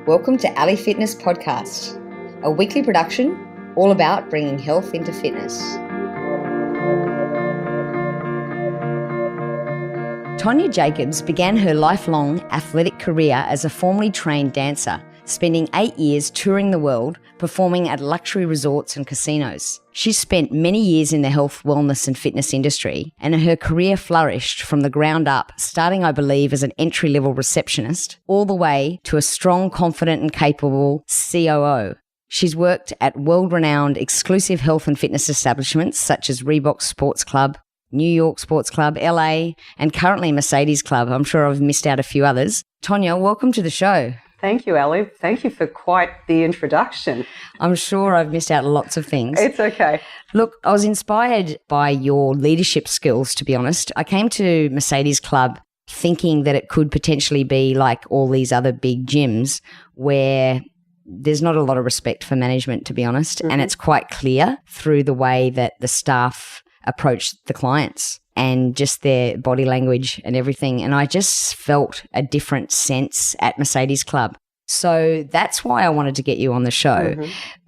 Welcome to Ali Fitness Podcast, a weekly production all about bringing health into fitness. Tonya Jacobs began her lifelong athletic career as a formally trained dancer, spending 8 years touring the world, performing at luxury resorts and casinos. She spent many years in the health, wellness and fitness industry, and her career flourished from the ground up, starting, I believe, as an entry-level receptionist, all the way to a strong, confident and capable COO. She's worked at world-renowned exclusive health and fitness establishments such as Reebok Sports Club, New York Sports Club, LA, and currently Mercedes Club. I'm sure I've missed out a few others. Tonya, welcome to the show. Thank you, Ali. Thank you for quite the introduction. I'm sure I've missed out lots of things. It's okay. Look, I was inspired by your leadership skills, to be honest. I came to Mercedes Club thinking that it could potentially be like all these other big gyms where there's not a lot of respect for management, to be honest, and it's quite clear through the way that the staff approach the clients and just their body language and everything. And I just felt a different sense at Mercedes Club. So that's why I wanted to get you on the show.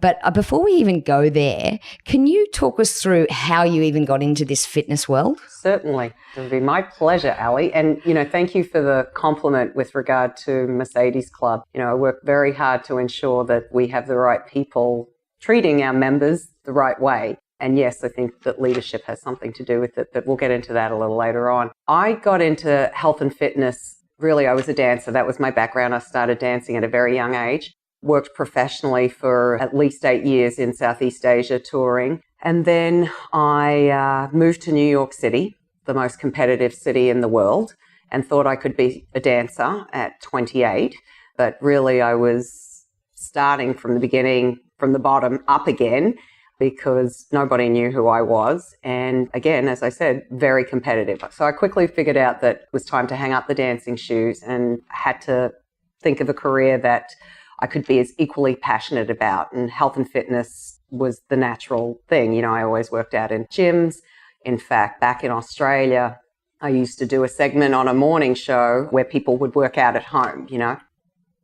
But before we even go there, can you talk us through how you even got into this fitness world? Certainly. It would be my pleasure, Ali. And, thank you for the compliment with regard to Mercedes Club. I work very hard to ensure that we have the right people treating our members the right way. And yes, I think that leadership has something to do with it, but we'll get into that a little later on. I got into health and fitness. Really, I was a dancer. That was my background. I started dancing at a very young age, worked professionally for at least 8 years in Southeast Asia touring. And then I moved to New York City, the most competitive city in the world, and thought I could be a dancer at 28. But really, I was starting from the beginning, from the bottom up again, because nobody knew who I was. And again, as I said, very competitive. So I quickly figured out that it was time to hang up the dancing shoes and had to think of a career that I could be as equally passionate about. And health and fitness was the natural thing. I always worked out in gyms. In fact, back in Australia, I used to do a segment on a morning show where people would work out at home,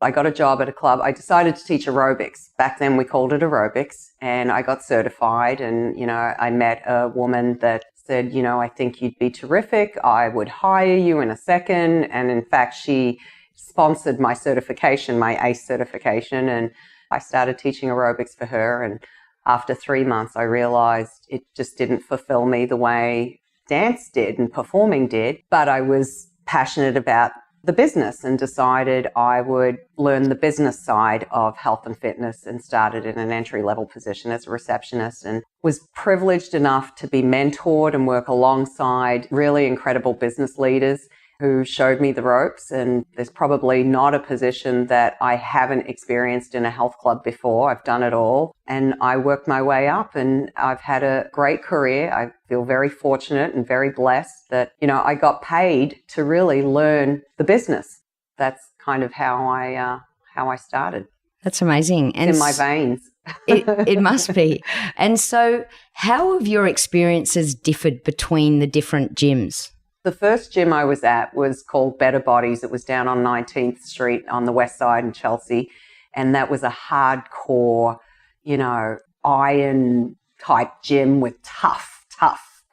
I got a job at a club. I decided to teach aerobics. Back then we called it aerobics, and I got certified, and, I met a woman that said, I think you'd be terrific. I would hire you in a second. And in fact, she sponsored my certification, my ACE certification, and I started teaching aerobics for her. And after 3 months, I realized it just didn't fulfill me the way dance did and performing did, but I was passionate about the business and decided I would learn the business side of health and fitness, and started in an entry-level position as a receptionist, and was privileged enough to be mentored and work alongside really incredible business leaders who showed me the ropes. And there's probably not a position that I haven't experienced in a health club before. I've done it all, and I worked my way up, and I've had a great career. I feel very fortunate and very blessed that, I got paid to really learn the business. That's kind of how I started. That's amazing. And it's in my veins. It must be. And so how have your experiences differed between the different gyms? The first gym I was at was called Better Bodies. It was down on 19th Street on the west side in Chelsea. And that was a hardcore, iron type gym with tough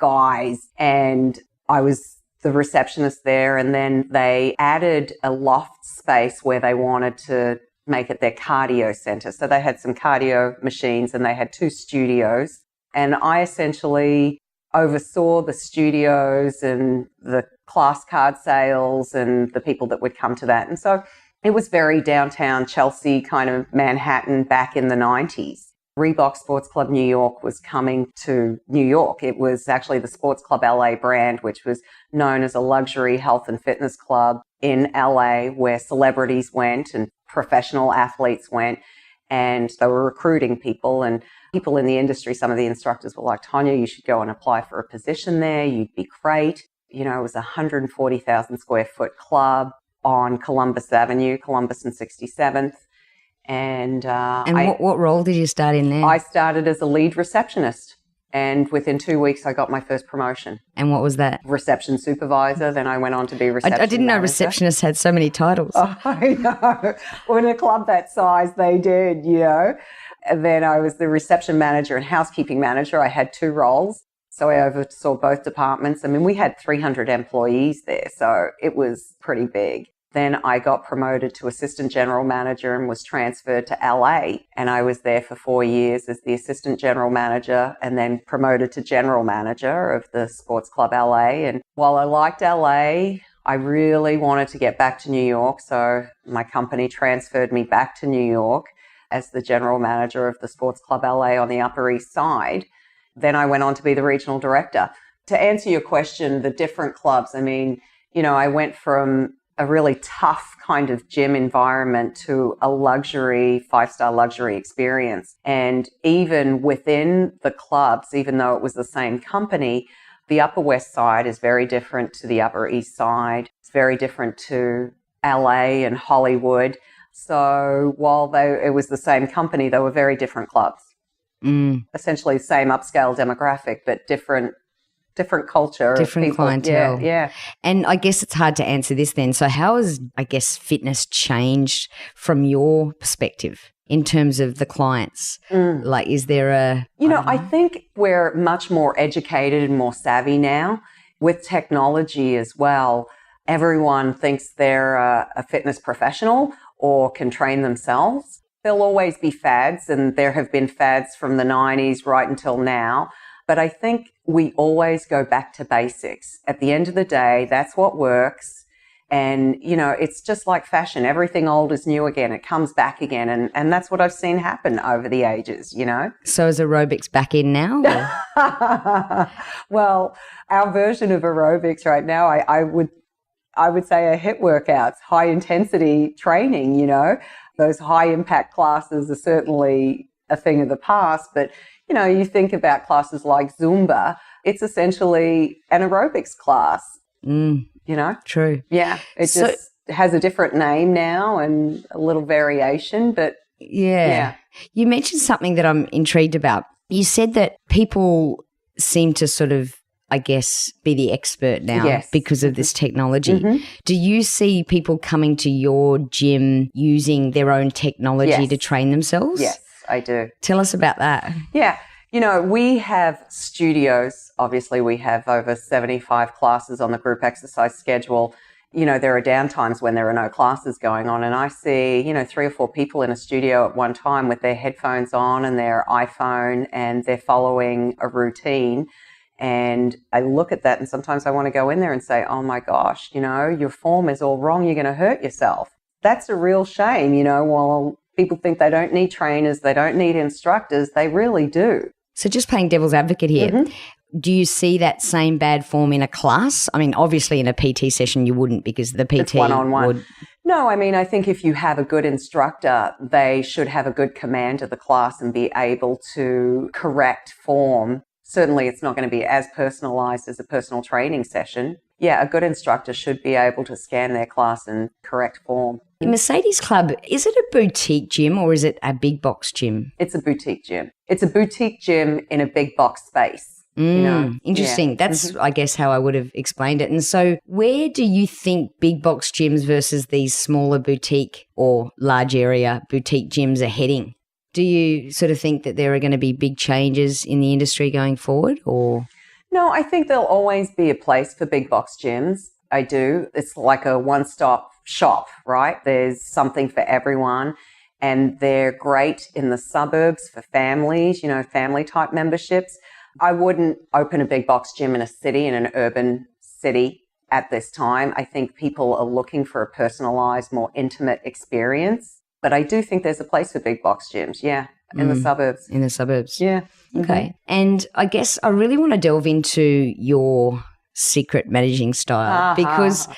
guys. And I was the receptionist there. And then they added a loft space where they wanted to make it their cardio center. So they had some cardio machines and they had 2 studios. And I essentially oversaw the studios and the class card sales and the people that would come to that. And so it was very downtown Chelsea, kind of Manhattan back in the 90s. Reebok Sports Club New York was coming to New York. It was actually the Sports Club LA brand, which was known as a luxury health and fitness club in LA, where celebrities went and professional athletes went, and they were recruiting people. And people in the industry, some of the instructors were like, Tonya, you should go and apply for a position there. You'd be great. It was a 140,000 square foot club on Columbus Avenue, Columbus and 67th. And what role did you start in there? I started as a lead receptionist. And within 2 weeks, I got my first promotion. And what was that? Reception supervisor. Then I went on to be reception I didn't know manager. receptionists had so many titles. Oh, I know. Well, in a club that size, they did, And then I was the reception manager and housekeeping manager. I had 2 roles. So I oversaw both departments. I mean, we had 300 employees there, so it was pretty big. Then I got promoted to assistant general manager and was transferred to LA. And I was there for 4 years as the assistant general manager and then promoted to general manager of the Sports Club LA. And while I liked LA, I really wanted to get back to New York. So my company transferred me back to New York as the general manager of the Sports Club LA on the Upper East Side. Then I went on to be the regional director. To answer your question, the different clubs, I mean, I went from a really tough kind of gym environment to a luxury, 5-star luxury experience. And even within the clubs, even though it was the same company, the Upper West Side is very different to the Upper East Side. It's very different to LA and Hollywood. So while it was the same company, they were very different clubs. Essentially the same upscale demographic, but different culture. Different clientele. Yeah. And I guess it's hard to answer this then. So how has, I guess, fitness changed from your perspective in terms of the clients? Like, is there I think we're much more educated and more savvy now with technology as well. Everyone thinks they're a fitness professional or can train themselves. There'll always be fads, and there have been fads from the 90s right until now. But I think we always go back to basics. At the end of the day, that's what works. And, it's just like fashion. Everything old is new again. It comes back again. And that's what I've seen happen over the ages, So is aerobics back in now? Well, our version of aerobics right now, I would say are HIIT workouts, high intensity training, Those high impact classes are certainly a thing of the past, but you think about classes like Zumba, it's essentially an aerobics class, True. Yeah. It just has a different name now and a little variation, but yeah. You mentioned something that I'm intrigued about. You said that people seem to sort of, I guess, be the expert now because of this technology. Do you see people coming to your gym using their own technology to train themselves? Yes, I do. Tell us about that. Yeah. We have studios. Obviously, we have over 75 classes on the group exercise schedule. There are downtimes when there are no classes going on, and I see, 3 or 4 people in a studio at one time with their headphones on and their iPhone, and they're following a routine. And I look at that and sometimes I want to go in there and say, oh my gosh, your form is all wrong. You're going to hurt yourself. That's a real shame, while people think they don't need trainers, they don't need instructors, they really do. So just playing devil's advocate here, do you see that same bad form in a class? I mean, obviously in a PT session you wouldn't because the PT it's one-on-one. would... No, I mean, I think if you have a good instructor, they should have a good command of the class and be able to correct form. Certainly it's not going to be as personalized as a personal training session. Yeah, a good instructor should be able to scan their class and correct form. In Mercedes Club, is it a boutique gym or is it a big box gym? It's a boutique gym. It's a boutique gym in a big box space. Interesting. Yeah. That's, I guess, how I would have explained it. And so where do you think big box gyms versus these smaller boutique or large area boutique gyms are heading? Do you sort of think that there are going to be big changes in the industry going forward, or? No, I think there'll always be a place for big box gyms. I do. It's like a one-stop shop, right? There's something for everyone, and they're great in the suburbs for families, family type memberships. I wouldn't open a big box gym in a city, in an urban city at this time. I think people are looking for a personalized, more intimate experience. But I do think there's a place for big box gyms, in the suburbs. In the suburbs. Yeah. Okay. And I guess I really want to delve into your secret managing style because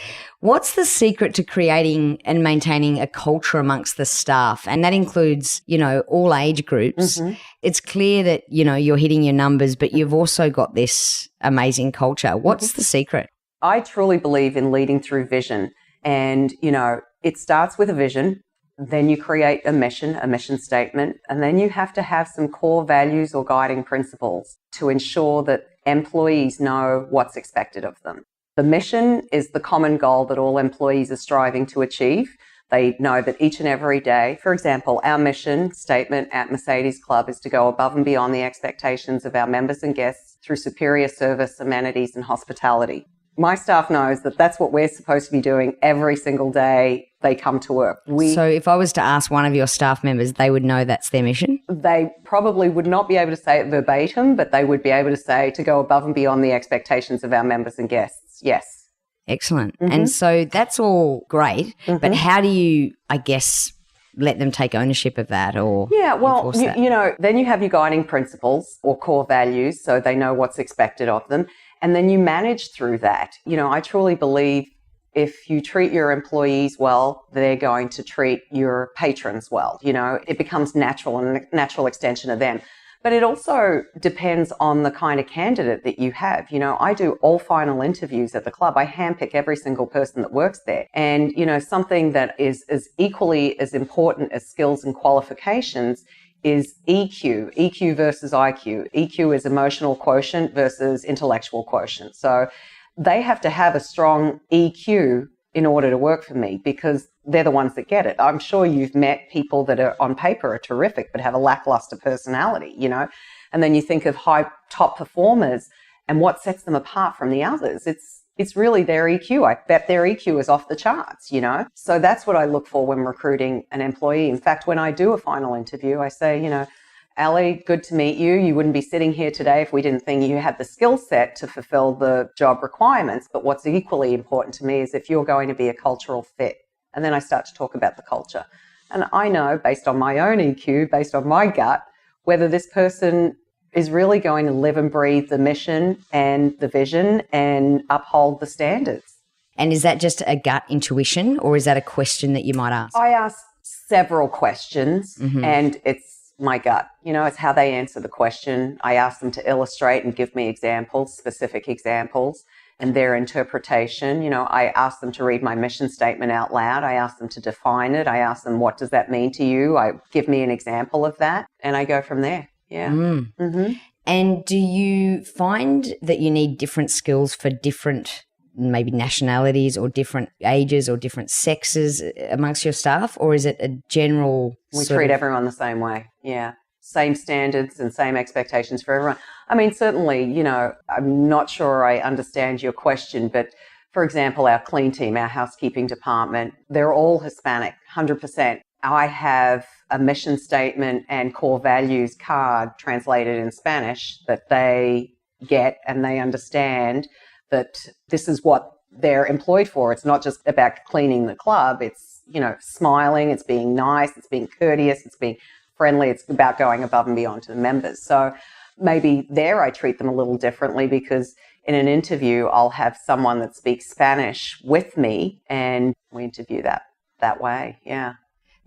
what's the secret to creating and maintaining a culture amongst the staff? And that includes, all age groups. It's clear that, you're hitting your numbers, but you've also got this amazing culture. What's the secret? I truly believe in leading through vision. And, it starts with a vision. Then you create a mission statement, and then you have to have some core values or guiding principles to ensure that employees know what's expected of them. The mission is the common goal that all employees are striving to achieve. They know that each and every day, for example, our mission statement at Mercedes Club is to go above and beyond the expectations of our members and guests through superior service, amenities, and hospitality. My staff knows that that's what we're supposed to be doing every single day they come to work. So if I was to ask one of your staff members, they would know that's their mission? They probably would not be able to say it verbatim, but they would be able to say to go above and beyond the expectations of our members and guests. Yes. Excellent. And so that's all great, but how do you, I guess, let them take ownership of that or enforce that? You know, then you have your guiding principles or core values so they know what's expected of them. And then you manage through that. You know, I truly believe if you treat your employees well, they're going to treat your patrons well. You know, it becomes natural and a natural extension of them. But it also depends on the kind of candidate that you have. You know, I do all final interviews at the club. I handpick every single person that works there. And, you know, something that is as equally as important as skills and qualifications is EQ versus IQ. EQ is emotional quotient versus intellectual quotient. So they have to have a strong EQ in order to work for me because they're the ones that get it. I'm sure you've met people that are on paper are terrific but have a lackluster personality, you know, and then you think of top performers and what sets them apart from the others. It's really their EQ. I bet their EQ is off the charts, you know. So that's what I look for when recruiting an employee. In fact, when I do a final interview, I say, you know, Ali, good to meet you. You wouldn't be sitting here today if we didn't think you had the skill set to fulfill the job requirements. But what's equally important to me is if you're going to be a cultural fit. And then I start to talk about the culture. And I know, based on my own EQ, based on my gut, whether this person is really going to live and breathe the mission and the vision and uphold the standards. And is that just a gut intuition or is that a question that you might ask? I ask several questions and it's my gut. You know, it's how they answer the question. I ask them to illustrate and give me examples, specific examples, and their interpretation. You know, I ask them to read my mission statement out loud. I ask them to define it. I ask them, what does that mean to you? Give me an example of that. And I go from there. Yeah. And do you find that you need different skills for different maybe nationalities or different ages or different sexes amongst your staff? Or is it a general We treat everyone the same way. Yeah. Same standards and same expectations for everyone. I mean, certainly, you know, I'm not sure I understand your question, but for example, our clean team, our housekeeping department, they're all Hispanic, 100%. I have a mission statement and core values card translated in Spanish that they get and they understand that this is what they're employed for. It's not just about cleaning the club. It's, you know, smiling, it's being nice, it's being courteous, it's being friendly. It's about going above and beyond to the members. So maybe there I treat them a little differently because in an interview, I'll have someone that speaks Spanish with me and we interview that way. Yeah.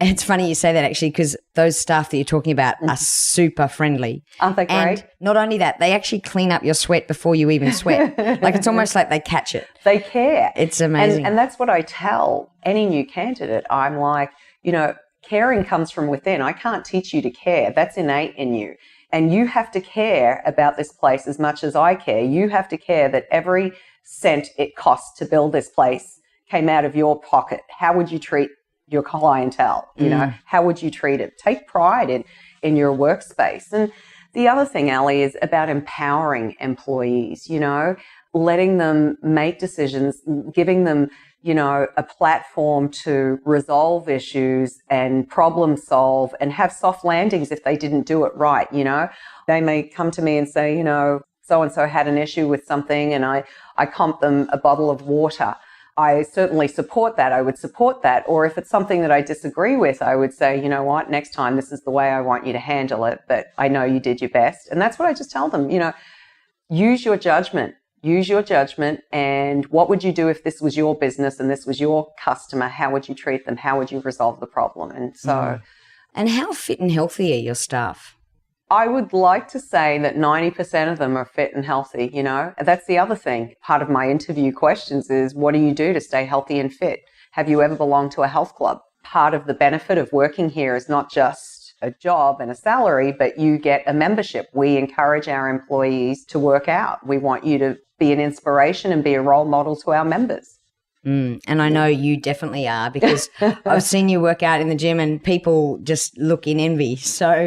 It's funny you say that actually because those staff that you're talking about are super friendly. Aren't they great? And not only that, they actually clean up your sweat before you even sweat. Like it's almost like they catch it. They care. It's amazing. And that's what I tell any new candidate. I'm like, you know, caring comes from within. I can't teach you to care. That's innate in you. And you have to care about this place as much as I care. You have to care that every cent it costs to build this place came out of your pocket. How would you treat your clientele? You know, how would you treat it? Take pride in your workspace. And the other thing, Ali, is about empowering employees, you know, letting them make decisions, giving them, you know, a platform to resolve issues and problem solve and have soft landings if they didn't do it right, you know. They may come to me and say, you know, so-and-so had an issue with something and I comped them a bottle of water. I certainly support that. I would support that. Or if it's something that I disagree with, I would say, you know what, next time this is the way I want you to handle it, but I know you did your best. And that's what I just tell them, you know, use your judgment. Use your judgment. And what would you do if this was your business and this was your customer? How would you treat them? How would you resolve the problem? And so. And how fit and healthy are your staff? I would like to say that 90% of them are fit and healthy, you know. That's the other thing. Part of my interview questions is, what do you do to stay healthy and fit? Have you ever belonged to a health club? part of the benefit of working here is not just a job and a salary, but you get a membership. We encourage our employees to work out. We want you to be an inspiration and be a role model to our members. And I know you definitely are, because I've seen you work out in the gym and people just look in envy. So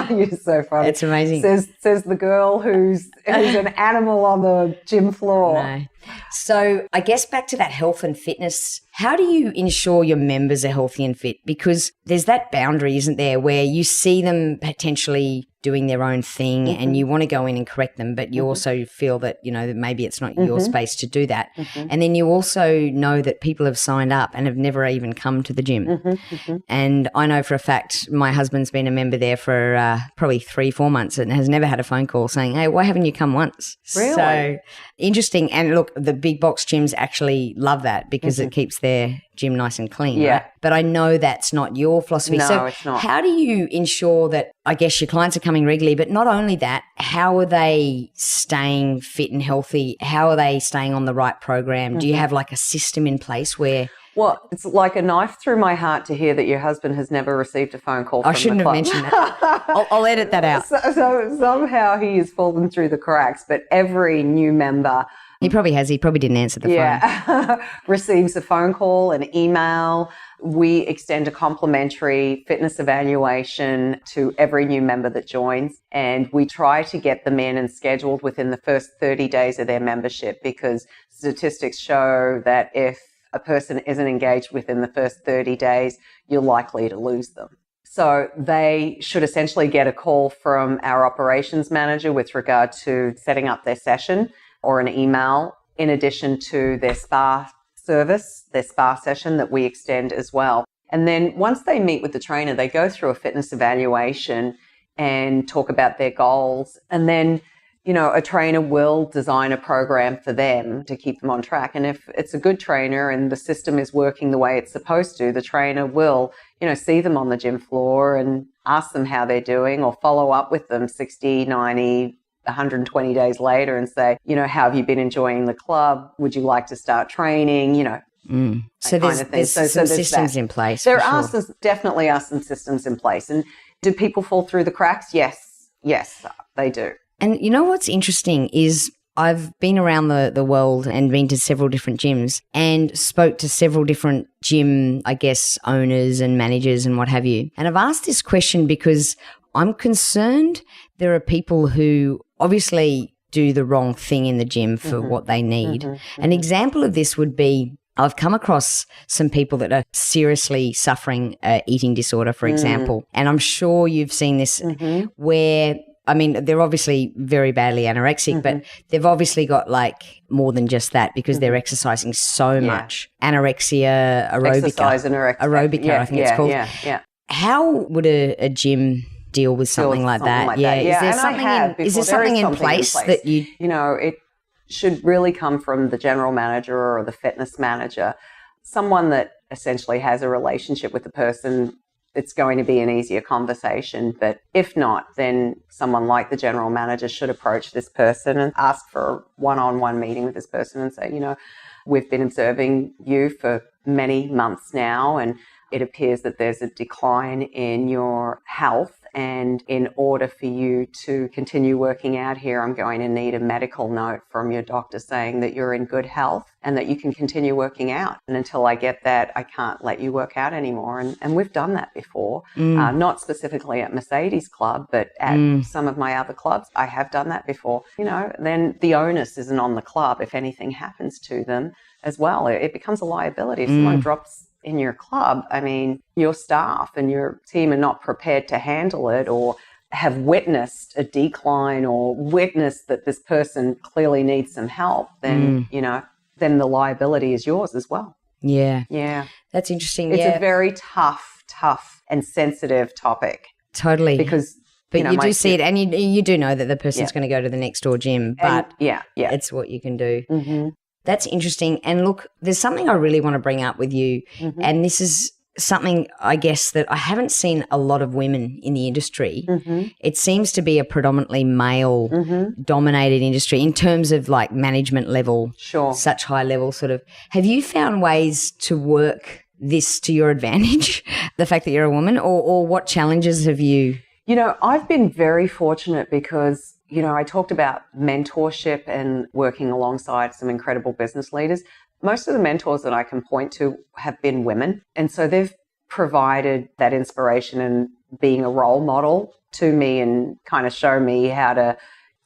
you're so funny. It's amazing. Says the girl who's an animal on the gym floor. No. So I guess back to that health and fitness, how do you ensure your members are healthy and fit? Because there's that boundary, isn't there, where you see them potentially doing their own thing and you want to go in and correct them, but you also feel that, that maybe it's not your space to do that. And then you also know that people have signed up and have never even come to the gym. And I know for a fact my husband's been a member there for probably 3-4 months and has never had a phone call saying, hey, why haven't you come once? Really? So interesting. And look, the big box gyms actually love that because it keeps their gym nice and clean. Yeah. Right? But I know that's not your philosophy. No, so it's not. How do you ensure that, I guess, your clients are coming regularly, but not only that, how are they staying fit and healthy? How are they staying on the right program? Do you have like a system in place where... Well, it's like a knife through my heart to hear that your husband has never received a phone call from the club. I shouldn't have mentioned that. I'll edit that out. So somehow he has fallen through the cracks, but every new member... He probably has. He probably didn't answer the phone. Receives a phone call, an email. We extend a complimentary fitness evaluation to every new member that joins. And we try to get them in and scheduled within the first 30 days of their membership, because statistics show that if a person isn't engaged within the first 30 days, you're likely to lose them. So they should essentially get a call from our operations manager with regard to setting up their session, or an email, in addition to their spa service, their spa session that we extend as well. And then once they meet with the trainer, they go through a fitness evaluation and talk about their goals. And then, a trainer will design a program for them to keep them on track. And if it's a good trainer and the system is working the way it's supposed to, the trainer will, see them on the gym floor and ask them how they're doing, or follow up with them 60, 90, 120 days later and say, how have you been enjoying the club? Would you like to start training? So there's some systems in place. There definitely are some systems in place. And do people fall through the cracks? Yes, they do. And what's interesting is I've been around the world and been to several different gyms and spoke to several different gym, I guess, owners and managers and what have you. And I've asked this question because I'm concerned there are people who obviously do the wrong thing in the gym for what they need. An example of this would be, I've come across some people that are seriously suffering eating disorder, for example. And I'm sure you've seen this where, they're obviously very badly anorexic, but they've obviously got like more than just that because they're exercising so much. Anorexia, aerobica, I think it's called. How would a gym deal with something like that? Is there something in place that you... it should really come from the general manager or the fitness manager, someone that essentially has a relationship with the person. It's going to be an easier conversation. But if not, then someone like the general manager should approach this person and ask for a one-on-one meeting with this person and say, we've been observing you for many months now, and it appears that there's a decline in your health. And in order for you to continue working out here, I'm going to need a medical note from your doctor saying that you're in good health and that you can continue working out. And until I get that, I can't let you work out anymore. And we've done that before, not specifically at Mercedes Club, but at some of my other clubs. I have done that before. Then the onus isn't on the club if anything happens to them as well. It becomes a liability. If someone drops in your club, your staff and your team are not prepared to handle it, or have witnessed a decline, or witnessed that this person clearly needs some help, then, then the liability is yours as well. Yeah. Yeah. That's interesting. It's a very tough and sensitive topic. Totally. But you do see it, and you do know that the person's going to go to the next door gym, but it's what you can do. That's interesting. And look, there's something I really want to bring up with you. And this is something, I guess, that I haven't seen a lot of women in the industry. It seems to be a predominantly male-dominated industry in terms of like management level, such high level sort of. Have you found ways to work this to your advantage, the fact that you're a woman, or what challenges have you? I've been very fortunate because, I talked about mentorship and working alongside some incredible business leaders. Most of the mentors that I can point to have been women. And so they've provided that inspiration and being a role model to me and kind of show me how to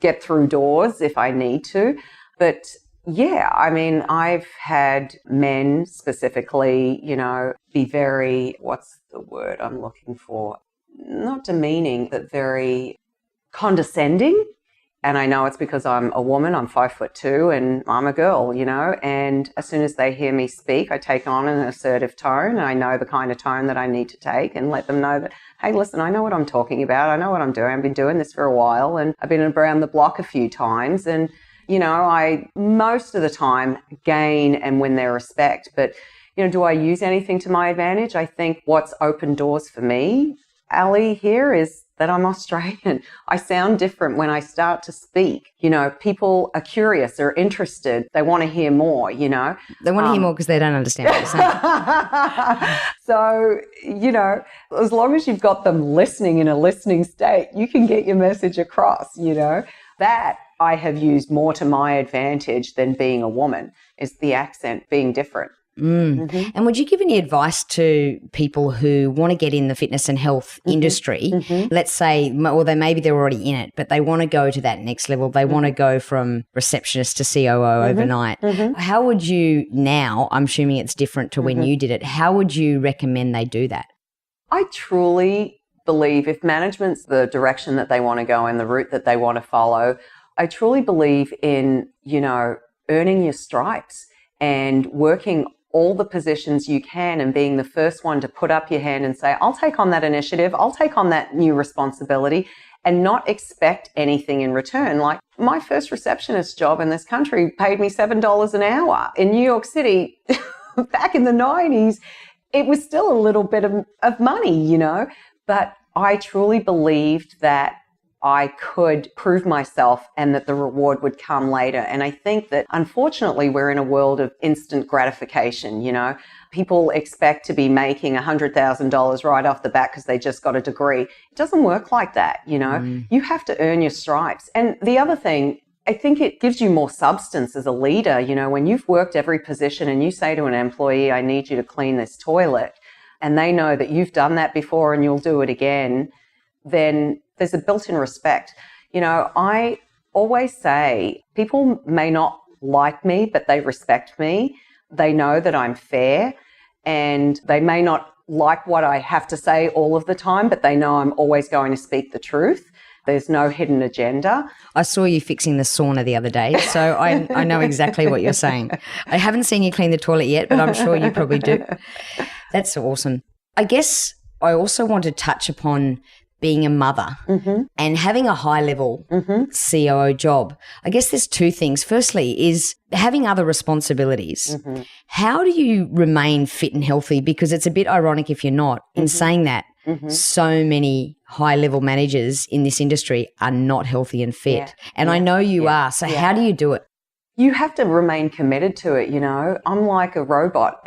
get through doors if I need to. But yeah, I've had men specifically, be very, what's the word I'm looking for? Not demeaning, but very condescending. And I know it's because I'm a woman, I'm 5'2" and I'm a girl, and as soon as they hear me speak, I take on an assertive tone. I know the kind of tone that I need to take and let them know that, hey, listen, I know what I'm talking about. I know what I'm doing. I've been doing this for a while and I've been around the block a few times. And, I most of the time gain and win their respect. But, do I use anything to my advantage? I think what's opened doors for me, Ali, here is that I'm Australian. I sound different when I start to speak. People are curious, they're interested, they want to hear more, They want to hear more because they don't understand what you're saying. So, as long as you've got them listening in a listening state, you can get your message across, That I have used more to my advantage than being a woman, is the accent being different. Mm-hmm. And would you give any advice to people who want to get in the fitness and health industry? Let's say, or maybe they're already in it, but they want to go to that next level. They want to go from receptionist to COO overnight. How would you now, I'm assuming it's different to when you did it, how would you recommend they do that? I truly believe if management's the direction that they want to go and the route that they want to follow, I truly believe in, earning your stripes and working all the positions you can and being the first one to put up your hand and say, I'll take on that initiative, I'll take on that new responsibility, and not expect anything in return. Like my first receptionist job in this country paid me $7 an hour. In New York City, back in the 90s, it was still a little bit of money, but I truly believed that I could prove myself and that the reward would come later. And I think that unfortunately we're in a world of instant gratification, People expect to be making $100,000 right off the bat because they just got a degree. It doesn't work like that, You have to earn your stripes. And the other thing, I think it gives you more substance as a leader, when you've worked every position and you say to an employee, I need you to clean this toilet, and they know that you've done that before and you'll do it again, then there's a built-in respect. I always say people may not like me, but they respect me. They know that I'm fair, and they may not like what I have to say all of the time, but they know I'm always going to speak the truth. There's no hidden agenda. I saw you fixing the sauna the other day, so I know exactly what you're saying. I haven't seen you clean the toilet yet, but I'm sure you probably do. That's awesome. I guess I also want to touch upon being a mother and having a high-level COO job. I guess there's two things. Firstly is having other responsibilities. How do you remain fit and healthy? Because it's a bit ironic if you're not. In saying that, so many high-level managers in this industry are not healthy and fit. And I know you are. So how do you do it? You have to remain committed to it, I'm like a robot.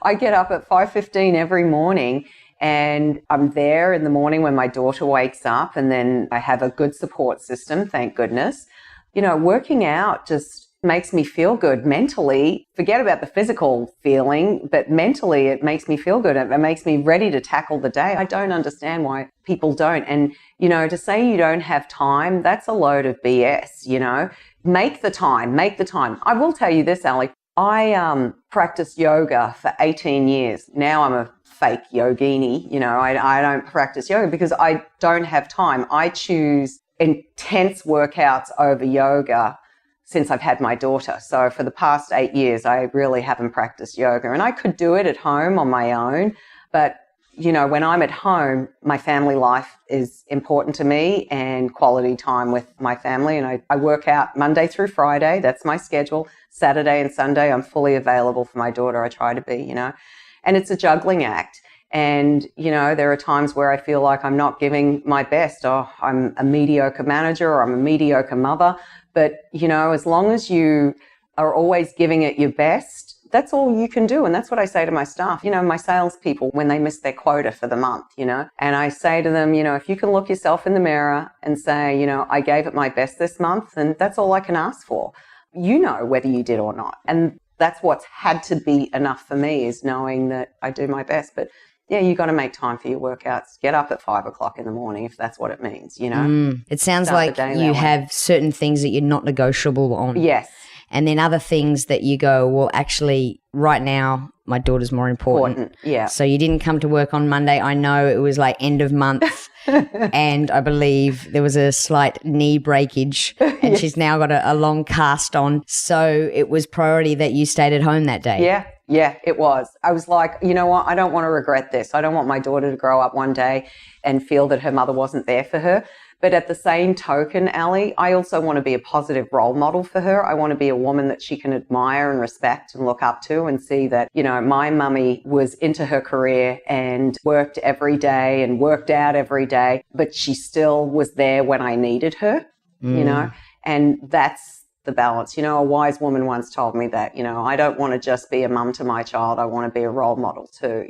I get up at 5:15 every morning, and I'm there in the morning when my daughter wakes up, and then I have a good support system, thank goodness. Working out just makes me feel good mentally. Forget about the physical feeling, but mentally it makes me feel good. It makes me ready to tackle the day. I don't understand why people don't. And, to say you don't have time, that's a load of BS, Make the time. I will tell you this, Ali. I practiced yoga for 18 years. Now I'm a fake yogini. I don't practice yoga because I don't have time. I choose intense workouts over yoga since I've had my daughter. So for the past 8 years, I really haven't practiced yoga. And I could do it at home on my own. But, when I'm at home, my family life is important to me and quality time with my family. And I work out Monday through Friday. That's my schedule. Saturday and Sunday, I'm fully available for my daughter. I try to be, and it's a juggling act. And, there are times where I feel like I'm not giving my best. Oh, I'm a mediocre manager or I'm a mediocre mother. But, as long as you are always giving it your best, that's all you can do. And that's what I say to my staff, my salespeople, when they miss their quota for the month, and I say to them, if you can look yourself in the mirror and say, I gave it my best this month, and that's all I can ask for. You know whether you did or not. And that's what's had to be enough for me, is knowing that I do my best. But yeah, you got to make time for your workouts. Get up at 5 o'clock in the morning if that's what it means, It sounds like you have certain things that you're not negotiable on. Yes. And then other things that you go, well, actually, right now, my daughter's more important. Yeah. So you didn't come to work on Monday. I know it was like end of month. And I believe there was a slight knee breakage and Yes. she's now got a long cast on. So it was priority that you stayed at home that day. Yeah, it was. I was like, you know what? I don't want to regret this. I don't want my daughter to grow up one day and feel that her mother wasn't there for her. But at the same token, Ali, I also want to be a positive role model for her. I want to be a woman that she can admire and respect and look up to, and see that, my mummy was into her career and worked every day and worked out every day, but she still was there when I needed her, and that's the balance. A wise woman once told me that, I don't want to just be a mum to my child. I want to be a role model too,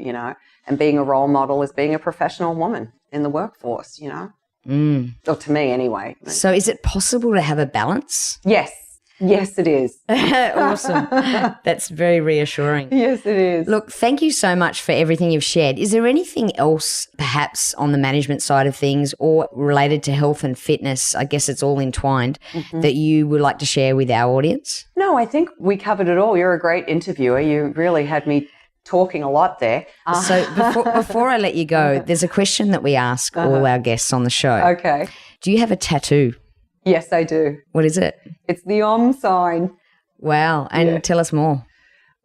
and being a role model is being a professional woman in the workforce, or to me anyway. So is it possible to have a balance? Yes, it is. Awesome. That's very reassuring. Yes, it is. Look, thank you so much for everything you've shared. Is there anything else perhaps on the management side of things or related to health and fitness, I guess it's all entwined, that you would like to share with our audience? No, I think we covered it all. You're a great interviewer. You really had me talking a lot there. So before I let you go, there's a question that we ask all our guests on the show. Okay. Do you have a tattoo? Yes, I do. What is it? It's the Om sign. Wow. And tell us more.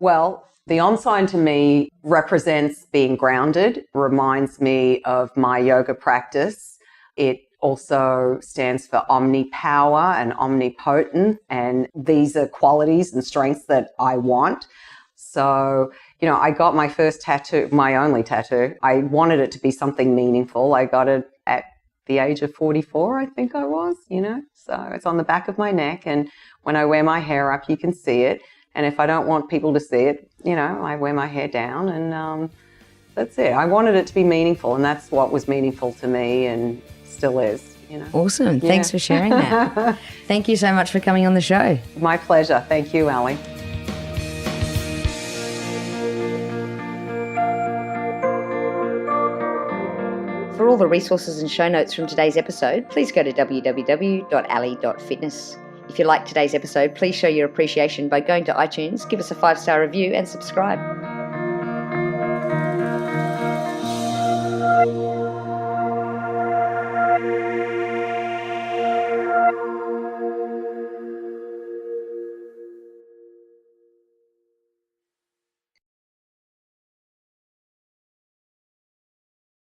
Well, the Om sign to me represents being grounded, reminds me of my yoga practice. It also stands for omnipower and omnipotent, and these are qualities and strengths that I want. So, I got my first tattoo, my only tattoo. I wanted it to be something meaningful. I got it at the age of 44, I think I was, So it's on the back of my neck, and when I wear my hair up, you can see it. And if I don't want people to see it, I wear my hair down, and that's it. I wanted it to be meaningful, and that's what was meaningful to me and still is, Awesome. Yeah. Thanks for sharing that. Thank you so much for coming on the show. My pleasure. Thank you, Ali. For all the resources and show notes from today's episode, please go to www.ali.fitness. If you liked today's episode, please show your appreciation by going to iTunes, give us a 5-star review and subscribe.